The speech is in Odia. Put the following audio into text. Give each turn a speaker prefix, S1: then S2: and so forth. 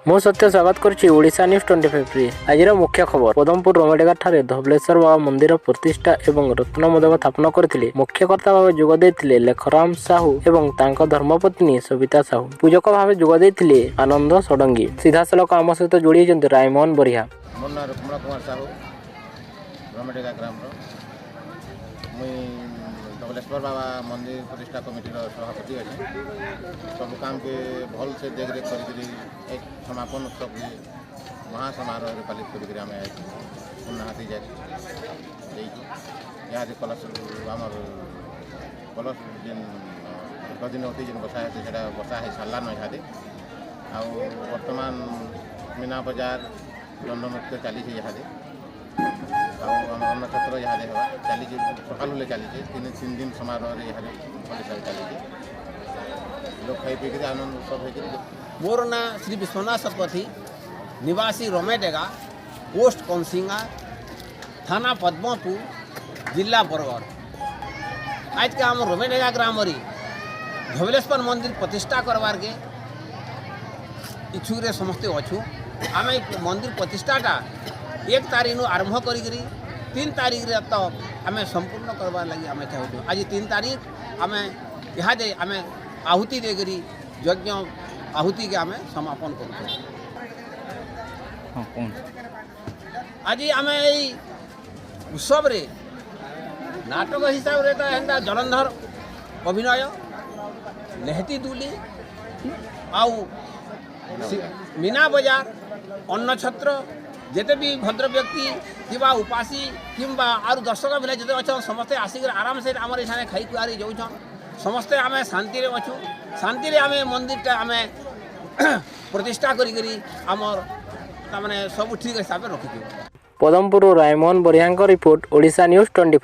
S1: ମୁଁ ସତ୍ୟ ସ୍ୱାଗତ କରୁଛି ଓଡ଼ିଶା ନ୍ୟୁଜ୍ 25 ଆଜିର ମୁଖ୍ୟ ଖବର। ପଦମପୁର ରମେଡେଗା ଠାରେ ଧବଳେଶ୍ୱର ବାବା ମନ୍ଦିର ପ୍ରତିଷ୍ଠା ଏବଂ ରତ୍ନମୋଦକ ସ୍ଥାପନ କରିଥିଲେ। ମୁଖ୍ୟକର୍ତ୍ତା ଭାବେ ଯୋଗ ଦେଇଥିଲେ ଲେଖରାମ ସାହୁ ଏବଂ ତାଙ୍କ ଧର୍ମପତ୍ନୀ ସବିତା ସାହୁ। ପୂଜକ ଭାବେ ଯୋଗ ଦେଇଥିଲେ ଆନନ୍ଦ ଷଡ଼ଙ୍ଗୀ। ସିଧାସଳଖ ଆମ ସହିତ ଯୋଡ଼ି ହୋଇଛନ୍ତି ରାୟମୋହନ ବରିହା।
S2: ମୋ ନାଁ ରୁକ୍ମଣ କୁମାର ସାହୁ, ରମେଡେଗା ଗ୍ରାମର। ମୁଇଁ ଧବଳେଶ୍ୱର ବାବା ମନ୍ଦିର ପ୍ରତିଷ୍ଠା କମିଟିର ସଭାପତି ଅଛି। ସବୁ କାମକେ ଭଲସେ ଦେଖରେଖ କରିକିରି ଏକ ସମାପନ ଉତ୍ସବକେ ମହାସମାରୋହରେ ପାଳିତ କରିକିରି ଆମେ ପୂର୍ଣ୍ଣାହାତି ଯାଇଛୁ। ଇହାଦେ କଲଶ ଆମର କଲଶ ଯେନ୍ ଦଧିନଉତି ଯେନ୍ ବସା ହେଇଛି ସେଇଟା ବସା ହେଇ ସାରିଲାନ ଇହାଦେ। ଆଉ ବର୍ତ୍ତମାନ ମୀନା ବଜାର ଦଣ୍ଡନୃତ୍ୟ ଚାଲିଛି ଇହାଦେ। ଆଉ ଆମ ଅନ୍ନଛତ୍ର ଇହାଦେ ହେବା ଚାଲିଛି, ସକାଳୁ ହେଲେ ଚାଲିଛି। ତିନି ଦିନ ସମାରୋହରେ ଇହାଦେ ଭଲସେ ଚାଲିଛି। ଲୋକ ଖାଇ ପିଇକିରି ଆନନ୍ଦ ଉତ୍ସବ ହେଇକିରି।
S3: मोर ना श्री विश्वनाथ शतपथी, निवासी रमेडेगा, पोस्ट कौनसिंगा, थाना पद्मपुर, जिला बरगढ़। आज के आम रमेडेगा ग्राम धवलेश्वर मंदिर प्रतिष्ठा करवार के इच्छुक समस्ते अच्छू। आम मंदिर प्रतिष्ठाटा 1 तारीख आरंभ करी 3 तारीख तक आम संपूर्ण करवार लगी आम चाहूँ। आज 3 तारीख आम इहादे आम आहुति देकरी यज्ञ आहुति के आम समापन कर। आज आम उत्सव रे नाटक हिसाब रे तो एंता जलंधर अभिनय, लेहती दूली, आउ मीना बजार, अन्नछत्र, जेते भी भद्र व्यक्ति किंवा उपासी किंबा आरु दर्शक भी जो अच्छा समस्ते आसिक आराम से आम ये खाई खुआरी जाऊन। समस्ते आम शांति अच्छू। शांति आम मंदिरटा आम प्रतिष्ठा करी आमर सब ठीक हिसाब से रखी।
S1: Padampur Raimohan Bariha report, Odisha news 25।